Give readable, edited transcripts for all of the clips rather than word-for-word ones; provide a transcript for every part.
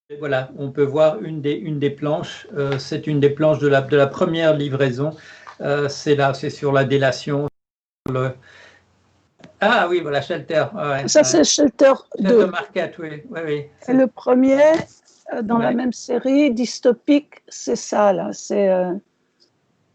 Et voilà, on peut voir une des planches. C'est une des planches de la première livraison. C'est là, c'est sur la délation. Le... Ah oui, voilà, Shelter. Ouais, Ça, ouais. c'est Shelter 2. Shelter Market, oui, oui, oui. Et le premier, dans la Ouais. même série, dystopique, c'est ça, là. C'est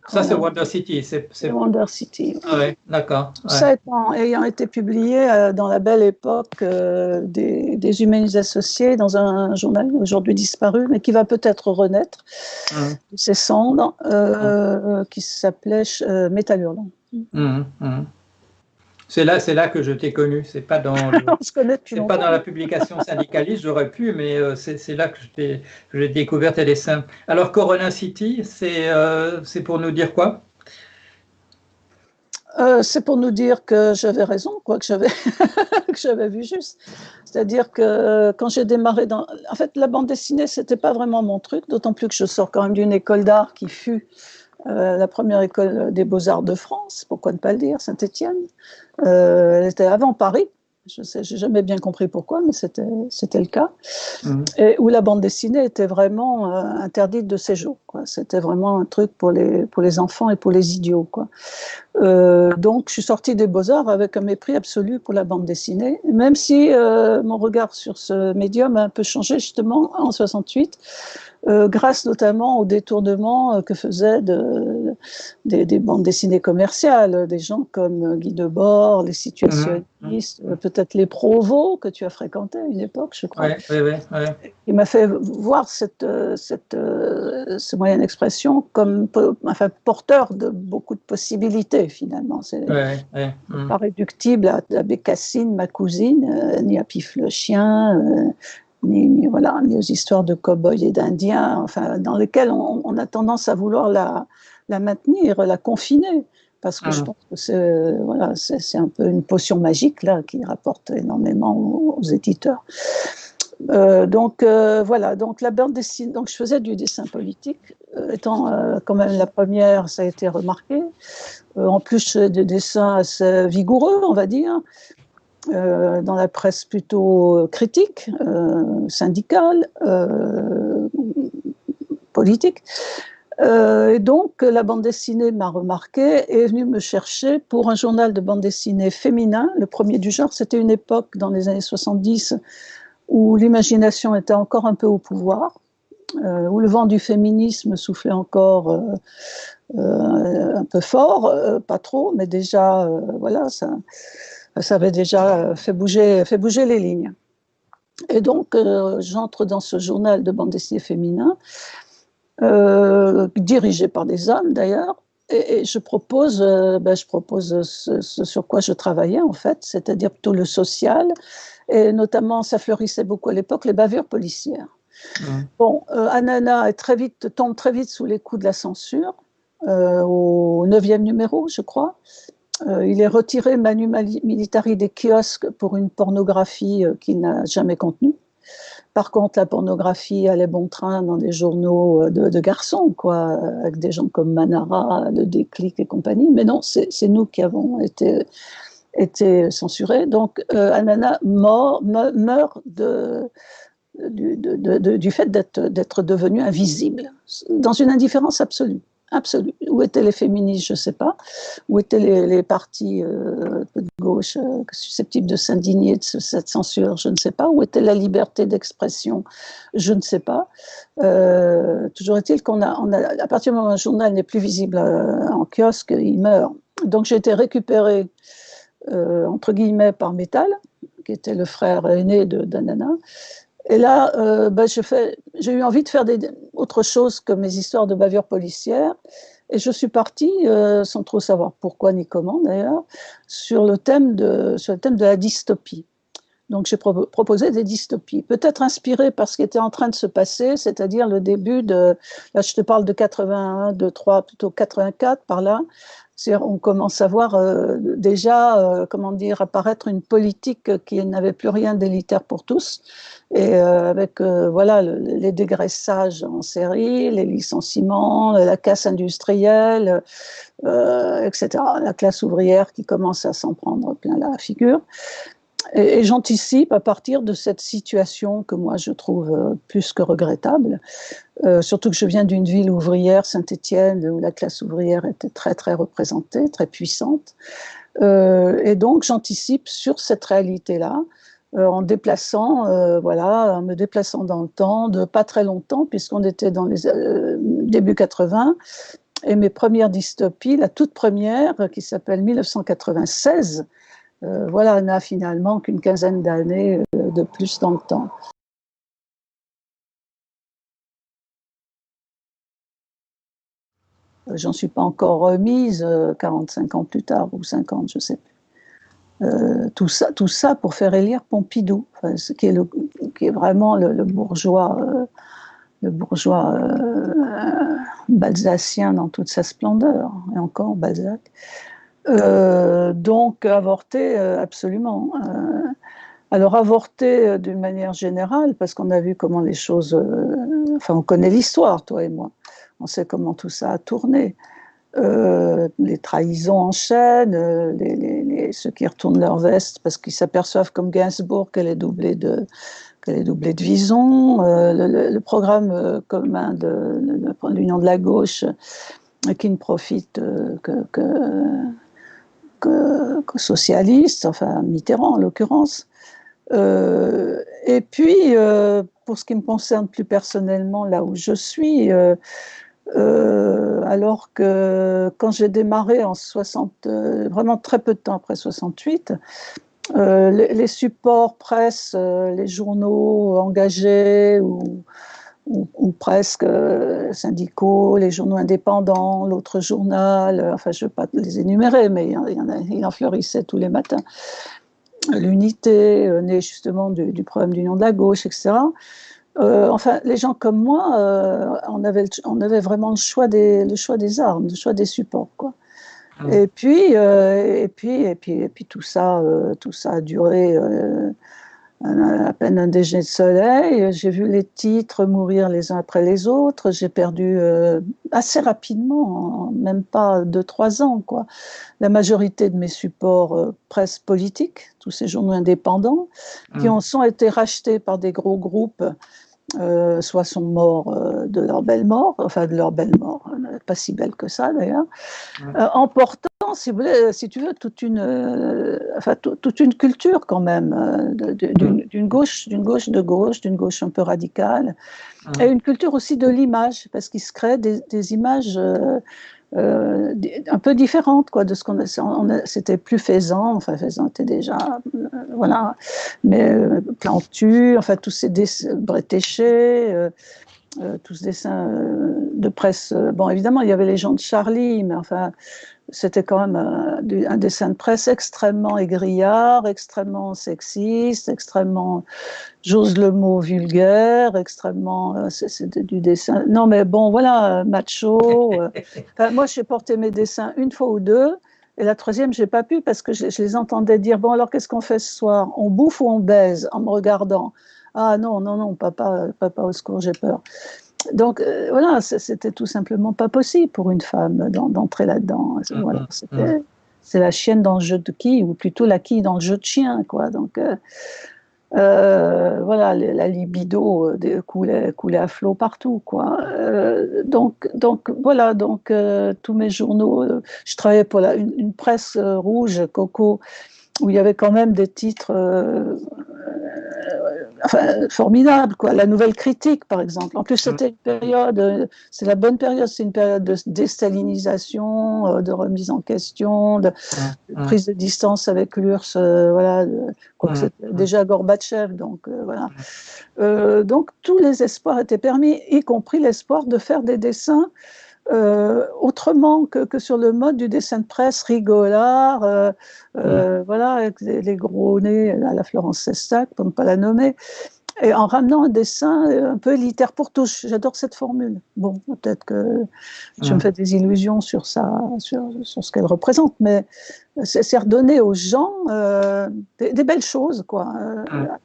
Ça, c'est voilà, Wonder City. Wonder City. Ah ouais, d'accord. Tout Ouais. ça ayant été publié dans la belle époque des Humanistes Associés, dans un journal aujourd'hui disparu, mais qui va peut-être renaître Mmh. de ses cendres, qui s'appelait Métal Hurlant. Mmh. Mmh. C'est là que je t'ai connu. C'est pas dans On se connaît depuis c'est pas dans longtemps. la publication syndicaliste, j'aurais pu, mais c'est là que j'ai découvert tes dessins. Alors, Corona City, c'est pour nous dire quoi? C'est pour nous dire que j'avais raison, quoi, que j'avais que j'avais vu juste. C'est-à-dire que quand j'ai démarré dans... En fait, la bande dessinée, c'était pas vraiment mon truc, d'autant plus que je sors quand même d'une école d'art qui fut la première école des beaux-arts de France, pourquoi ne pas le dire, Saint-Étienne. Elle était avant Paris, je sais, j'ai jamais bien compris pourquoi, mais c'était le cas. Mmh. Et où la bande dessinée était vraiment interdite de séjour, quoi. C'était vraiment un truc pour les enfants et pour les idiots, quoi. Donc, je suis sortie des Beaux-Arts avec un mépris absolu pour la bande dessinée, même si mon regard sur ce médium a un peu changé justement en 68, grâce notamment au détournement que faisaient des bandes dessinées commerciales, des gens comme Guy Debord, les situationnistes, peut-être les Provost que tu as fréquenté à une époque, je crois. Ouais, ouais, ouais, ouais. Il m'a fait voir ce moyen d'expression comme enfin, porteur de beaucoup de possibilités, finalement. C'est Ouais, ouais. pas réductible à Bécassine, ma cousine, ni à Pif le chien, voilà, ni aux histoires de cow-boys et d'indiens, enfin, dans lesquelles on a tendance à vouloir la maintenir, la confiner. Parce que je pense que c'est un peu une potion magique là, qui rapporte énormément aux éditeurs. Voilà, donc la bande dessinée, donc je faisais du dessin politique, étant quand même la première, ça a été remarqué. En plus, des dessins assez vigoureux, on va dire, dans la presse plutôt critique, syndicale, politique. Et donc, la bande dessinée m'a remarqué et est venue me chercher pour un journal de bande dessinée féminin, le premier du genre. C'était une époque, dans les années 70, où l'imagination était encore un peu au pouvoir, où le vent du féminisme soufflait encore un peu fort, pas trop, mais déjà, voilà, ça avait déjà fait bouger les lignes. Et donc, j'entre dans ce journal de bande dessinée féminin, dirigé par des hommes d'ailleurs, et je propose ce sur quoi je travaillais en fait, c'est-à-dire plutôt le social, et notamment, ça fleurissait beaucoup à l'époque, les bavures policières. Bon, Anana tombe très vite sous les coups de la censure, au 9e numéro, je crois. Il est retiré manu militari des kiosques pour une pornographie qu'il n'a jamais contenue. Par contre, la pornographie allait bon train dans des journaux de garçons, quoi, avec des gens comme Manara, Le Déclic et compagnie. Mais non, c'est nous qui avons été censurés. Donc, Anana meurt du fait d'être devenu invisible, dans une indifférence absolue. Absolue. Où étaient les féministes, je ne sais pas. Où étaient les partis de gauche susceptibles de s'indigner de cette censure, je ne sais pas. Où était la liberté d'expression, je ne sais pas. Toujours est-il à partir du moment où un journal n'est plus visible en kiosque, il meurt. Donc j'ai été récupérée, entre guillemets, par Métal, qui était le frère aîné d'Anana. Et là, j'ai eu envie de faire autre chose que mes histoires de bavures policières. Et je suis partie, sans trop savoir pourquoi ni comment d'ailleurs, sur le thème de la dystopie. Donc j'ai proposé des dystopies, peut-être inspirées par ce qui était en train de se passer, c'est-à-dire le début là je te parle de 81, 83, plutôt 84 par là. On commence à voir déjà, comment dire, apparaître une politique qui n'avait plus rien d'élitaire pour tous, et avec voilà, les dégraissages en série, les licenciements, la casse industrielle, etc. La classe ouvrière qui commence à s'en prendre plein la figure. Et j'anticipe à partir de cette situation que moi je trouve plus que regrettable, surtout que je viens d'une ville ouvrière, Saint-Étienne, où la classe ouvrière était très très représentée, très puissante. Et donc j'anticipe sur cette réalité-là, en déplaçant, voilà, en me déplaçant dans le temps, de pas très longtemps, puisqu'on était dans les début 80, et mes premières dystopies, la toute première, qui s'appelle 1996, voilà, n'a finalement qu'une quinzaine d'années de plus dans le temps. J'en suis pas encore remise 45 ans plus tard, ou 50, je sais plus. Tout ça pour faire élire Pompidou, enfin, qui est vraiment le bourgeois, balzacien dans toute sa splendeur, et encore Balzac. Donc avorter, absolument. Alors avorter d'une manière générale, parce qu'on a vu comment les choses... enfin, on connaît l'histoire, toi et moi. On sait comment tout ça a tourné. Les trahisons enchaînent, ceux qui retournent leur veste parce qu'ils s'aperçoivent comme Gainsbourg qu'elle est doublée de Vison, le programme commun de l'Union de la gauche qui ne profite que socialistes, enfin Mitterrand en l'occurrence. Et puis, pour ce qui me concerne plus personnellement, là où je suis, alors que quand j'ai démarré en 60, vraiment très peu de temps après 68, les supports presse, les journaux engagés ou presque syndicaux, les journaux indépendants, l'autre journal, enfin je ne vais pas les énumérer, mais il en fleurissait tous les matins. L'unité, née justement du problème d'union de la gauche, etc. Enfin, les gens comme moi, on avait vraiment le choix des armes, le choix des supports, quoi. Et puis tout ça a duré à peine un déjeuner de soleil. J'ai vu les titres mourir les uns après les autres. J'ai perdu assez rapidement, même pas 2-3 ans, quoi, la majorité de mes supports presse politique, tous ces journaux indépendants, qui en sont été rachetés par des gros groupes, soit sont morts de leur belle mort, pas si belle que ça d'ailleurs, emportant, si vous voulez, si tu veux, toute une culture quand même, d'une gauche de gauche, d'une gauche un peu radicale, et une culture aussi de l'image, parce qu'il se crée des images un peu différentes, quoi, de ce qu'on a. C'était plus Faizant, enfin Faizant était déjà, voilà, mais Plantu, enfin tous ces dessins, Bretéché, tous ces dessins de presse. Bon, évidemment, il y avait les gens de Charlie, mais enfin, c'était quand même un dessin de presse extrêmement égrillard, extrêmement sexiste, extrêmement, j'ose le mot, vulgaire, extrêmement, c'est du dessin. Non, mais bon, voilà, macho. Enfin, moi, j'ai porté mes dessins une fois ou deux, et la troisième, j'ai pas pu parce que je les entendais dire, bon, alors qu'est-ce qu'on fait ce soir? On bouffe ou on baise? En me regardant. Ah non, papa, au secours, j'ai peur. Donc voilà, c'était tout simplement pas possible pour une femme d'entrer là-dedans. Voilà, c'est la chienne dans le jeu de quilles, ou plutôt la quille dans le jeu de chien, quoi. Donc voilà, la libido coulait à flot partout, quoi. Donc voilà, tous mes journaux, je travaillais pour une presse rouge, Coco, où il y avait quand même des titres enfin, formidables, quoi. La Nouvelle Critique, par exemple. En plus, c'était une période, c'est la bonne période, c'est une période de déstalinisation, de remise en question, de prise de distance avec l'URSS, voilà, quoi que c'était déjà Gorbatchev, donc voilà. Donc tous les espoirs étaient permis, y compris l'espoir de faire des dessins autrement que sur le mode du dessin de presse rigolard, voilà, avec les gros nez à la Florence Sestac, pour ne pas la nommer, et en ramenant un dessin un peu élitaire pour tous. J'adore cette formule. Bon, peut-être que je me fais des illusions sur ce qu'elle représente, mais c'est redonner aux gens des belles choses, quoi,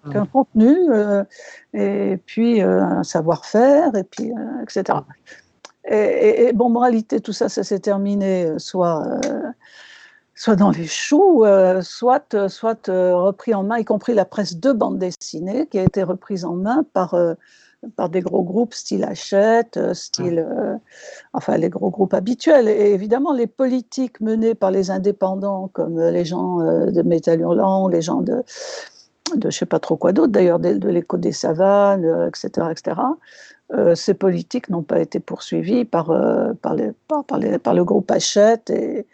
avec un contenu, et puis un savoir-faire, et puis etc. Et bon, moralité, tout ça, ça s'est terminé soit soit dans les choux, soit repris en main, y compris la presse de bande dessinée, qui a été reprise en main par des gros groupes style Hachette, enfin les gros groupes habituels. Et évidemment, les politiques menées par les indépendants, comme les gens de Métal Hurlant, les gens de je ne sais pas trop quoi d'autre, d'ailleurs, de l'Écho des Savanes, etc., etc., ces politiques n'ont pas été poursuivies par le groupe Hachette et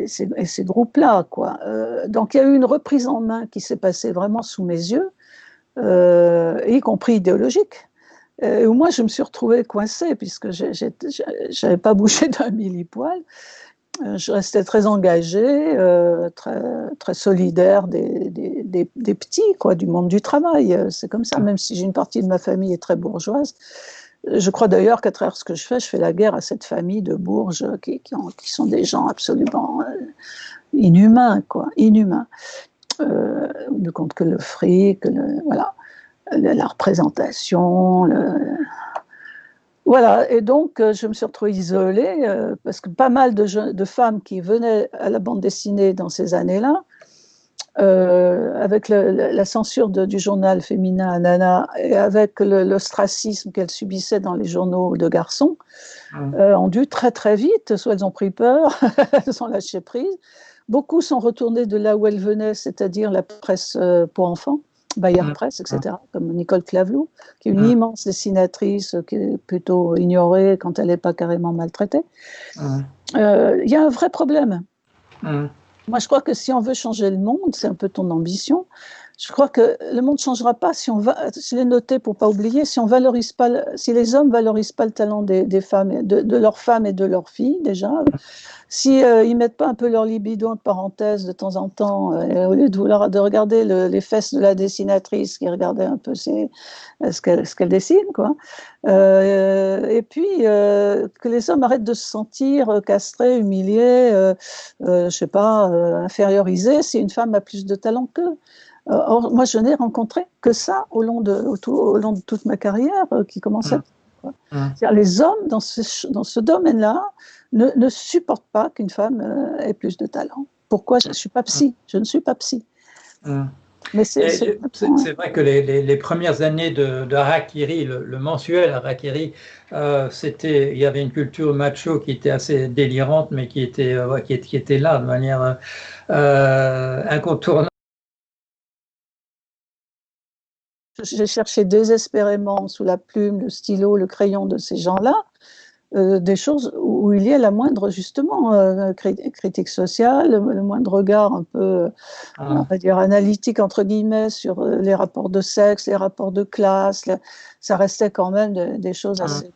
ces groupes-là, quoi. Donc il y a eu une reprise en main qui s'est passée vraiment sous mes yeux, y compris idéologique, où moi je me suis retrouvée coincée, puisque je n'avais pas bougé d'un millipoil. Je restais très engagée, très, très solidaire des petits, quoi, du monde du travail. C'est comme ça, même si j'ai une partie de ma famille est très bourgeoise. Je crois d'ailleurs qu'à travers ce que je fais la guerre à cette famille de bourges qui sont des gens absolument inhumains, quoi, inhumains. Ne compte que le fric, voilà, la représentation, voilà, et donc je me suis retrouvée isolée parce que pas mal de femmes qui venaient à la bande dessinée dans ces années-là, avec la censure du journal féminin Anana et avec l'ostracisme qu'elles subissaient dans les journaux de garçons, ont dû très très vite, soit elles ont pris peur, elles ont lâché prise. Beaucoup sont retournés de là où elles venaient, c'est-à-dire la presse pour enfants, Bayard Presse, etc., comme Nicole Clavelou, qui est une immense dessinatrice, qui est plutôt ignorée quand elle n'est pas carrément maltraitée. Il y a un vrai problème. Moi, je crois que si on veut changer le monde, c'est un peu ton ambition, je crois que le monde ne changera pas si on va, je l'ai noté pour ne pas oublier, si les hommes ne valorisent pas le talent des femmes, de leurs femmes et de leurs filles, déjà. Si ils mettent pas un peu leur libido en parenthèse de temps en temps, au lieu de regarder les fesses de la dessinatrice, qui regardait un peu ce qu'elle dessine, quoi. Et puis que les hommes arrêtent de se sentir castrés, humiliés, je sais pas, infériorisés si une femme a plus de talent qu'eux. Or, moi, je n'ai rencontré que ça au long de toute ma carrière qui commençait. Les hommes dans ce domaine-là ne supportent pas qu'une femme ait plus de talent. Pourquoi? Je ne suis pas psy. Je ne suis pas psy. Mais c'est vrai que les premières années de Harakiri, le mensuel Harakiri, il y avait une culture macho qui était assez délirante, mais qui était là de manière incontournable. J'ai cherché désespérément sous la plume, le stylo, le crayon de ces gens-là, des choses où il y a la moindre, justement, critique sociale, le moindre regard un peu, on va dire, analytique, entre guillemets, sur les rapports de sexe, les rapports de classe. Ça restait quand même des choses assez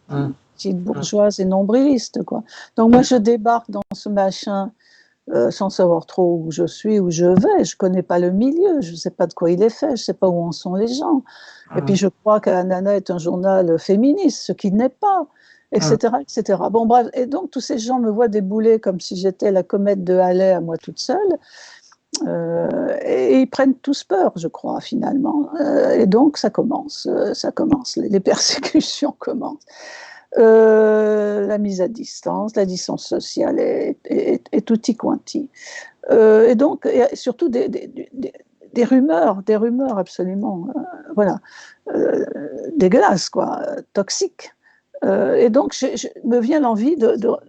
petites, bourgeoises et nombrilistes, quoi. Donc moi, je débarque dans ce machin sans savoir trop où je suis, où je vais. Je ne connais pas le milieu, je ne sais pas de quoi il est fait, je ne sais pas où en sont les gens. Et puis je crois qu'Anana est un journal féministe, ce qui n'est pas, etc., etc. Bon, bref, et donc tous ces gens me voient débouler comme si j'étais la comète de Halley à moi toute seule. Et ils prennent tous peur, je crois, finalement. Et donc ça commence, les persécutions commencent. La mise à distance, la distance sociale et tutti quanti. Et donc, et surtout des rumeurs absolument, voilà, dégueulasses, quoi, toxiques. Et donc, me vient l'envie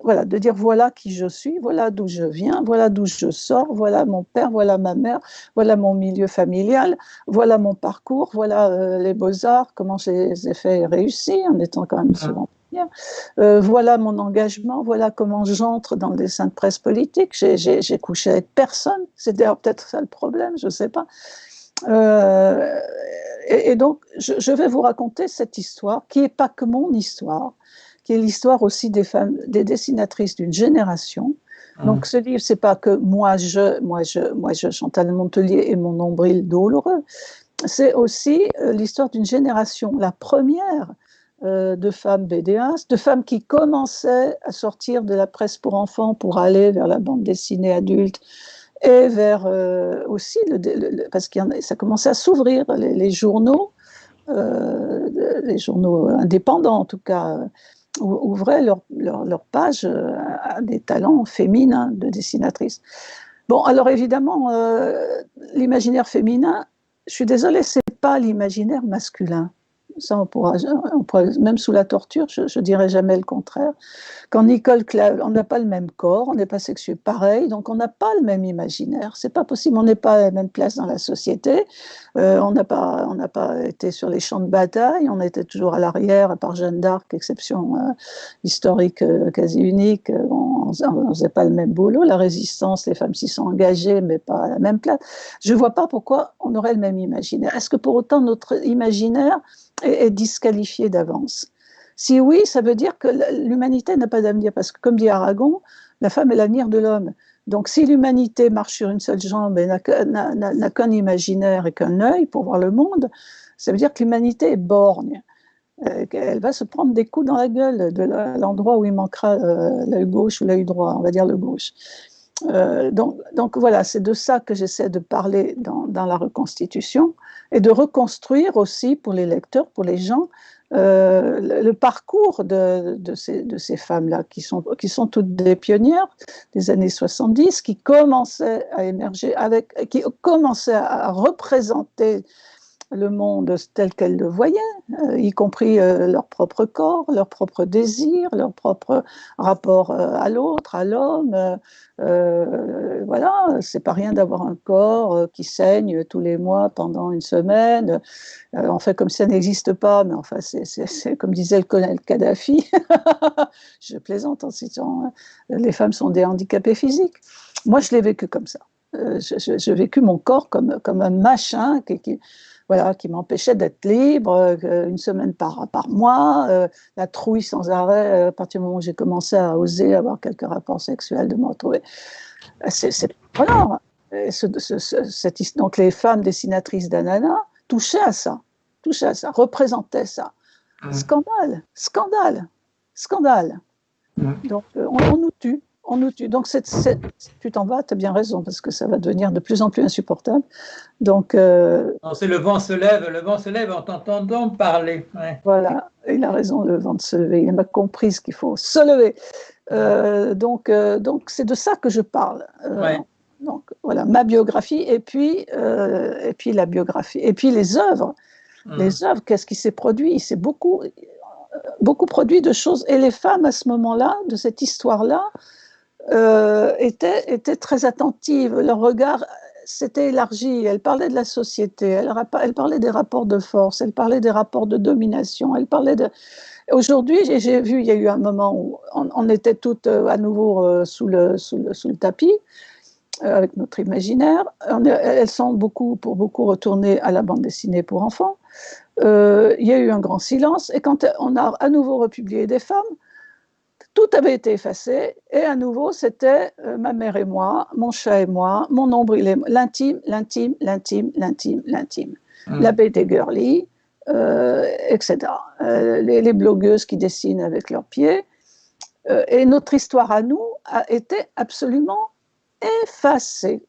voilà, de dire voilà qui je suis, voilà d'où je viens, voilà d'où je sors, voilà mon père, voilà ma mère, voilà mon milieu familial, voilà mon parcours, voilà les beaux-arts, comment je les ai fait réussir en étant quand même souvent bien. Voilà mon engagement, voilà comment j'entre dans le dessin de presse politique. J'ai couché avec personne, c'est d'ailleurs peut-être ça le problème, je ne sais pas. Et donc, je vais vous raconter cette histoire, qui n'est pas que mon histoire, qui est l'histoire aussi des femmes, des dessinatrices d'une génération. Donc, ce livre, c'est pas que moi, Chantal Montelier et mon nombril douloureux. C'est aussi l'histoire d'une génération, la première de femmes BDistes, de femmes qui commençaient à sortir de la presse pour enfants pour aller vers la bande dessinée adulte, et vers aussi, parce que ça commençait à s'ouvrir, les journaux indépendants en tout cas, ouvraient leur page a des talents féminins de dessinatrice. Bon, alors évidemment, l'imaginaire féminin, je suis désolée, c'est pas l'imaginaire masculin. Ça, on pourra, même sous la torture, je dirais jamais le contraire. Quand Nicole Clave, on n'a pas le même corps, on n'est pas sexué pareil, donc on n'a pas le même imaginaire. C'est pas possible, on n'est pas à la même place dans la société. On n'a pas été sur les champs de bataille, on était toujours à l'arrière, à part Jeanne d'Arc, exception historique quasi unique. On ne faisait pas le même boulot. La résistance, les femmes s'y sont engagées, mais pas à la même place. Je ne vois pas pourquoi on aurait le même imaginaire. Est-ce que pour autant notre imaginaire est disqualifié d'avance? Si oui, ça veut dire que l'humanité n'a pas d'avenir, parce que comme dit Aragon, la femme est l'avenir de l'homme. Donc si l'humanité marche sur une seule jambe et n'a qu'un imaginaire et qu'un œil pour voir le monde, ça veut dire que l'humanité est borgne. Elle va se prendre des coups dans la gueule de l'endroit où il manquera l'œil gauche ou l'œil droit, on va dire le gauche. Donc voilà, c'est de ça que j'essaie de parler dans la reconstitution, et de reconstruire aussi pour les lecteurs, pour les gens, le parcours de ces femmes-là, qui sont toutes des pionnières des années 70, qui commençaient à émerger, qui commençaient à représenter le monde tel qu'elles le voyaient, y compris leur propre corps, leur propre désir, leur propre rapport à l'autre, à l'homme. Voilà, c'est pas rien d'avoir un corps qui saigne tous les mois pendant une semaine. On fait comme si ça n'existe pas, mais enfin, c'est comme disait le colonel Kadhafi. Je plaisante en citant, les femmes sont des handicapés physiques. Moi, je l'ai vécu comme ça. J'ai vécu mon corps comme un machin voilà, qui m'empêchait d'être libre, une semaine par mois, la trouille sans arrêt, à partir du moment où j'ai commencé à oser avoir quelques rapports sexuels, de me retrouver. Voilà. Donc les femmes dessinatrices d'Anana touchaient à ça, représentaient ça. Scandale, scandale, scandale. Donc on nous tue. On nous tue. Donc, tu t'en vas, tu as bien raison, parce que ça va devenir de plus en plus insupportable. Donc, non, c'est le vent se lève en t'entendant parler. Ouais. Voilà, il a raison, le vent de se lever. Il m'a compris ce qu'il faut, se lever. Donc, c'est de ça que je parle. Ouais. Donc, voilà, ma biographie, et puis la biographie, et puis les œuvres. Les œuvres, qu'est-ce qui s'est produit? Il s'est beaucoup produit de choses. Et les femmes, à ce moment-là, de cette histoire-là, étaient très attentives. Leur regard s'était élargi. Elles parlaient de la société, elles parlaient des rapports de force, elles parlaient des rapports de domination, elles parlaient de... Aujourd'hui, j'ai vu, il y a eu un moment où on était toutes à nouveau sous le tapis, avec notre imaginaire. Elles sont pour beaucoup retournées à la bande dessinée pour enfants. Il y a eu un grand silence, et quand on a à nouveau republié des femmes, tout avait été effacé, et à nouveau, c'était ma mère et moi, mon chat et moi, mon nombril et moi, l'intime, l'intime, l'intime, l'intime, l'intime. La BD girly, etc. Les blogueuses qui dessinent avec leurs pieds. Et notre histoire à nous a été absolument effacée.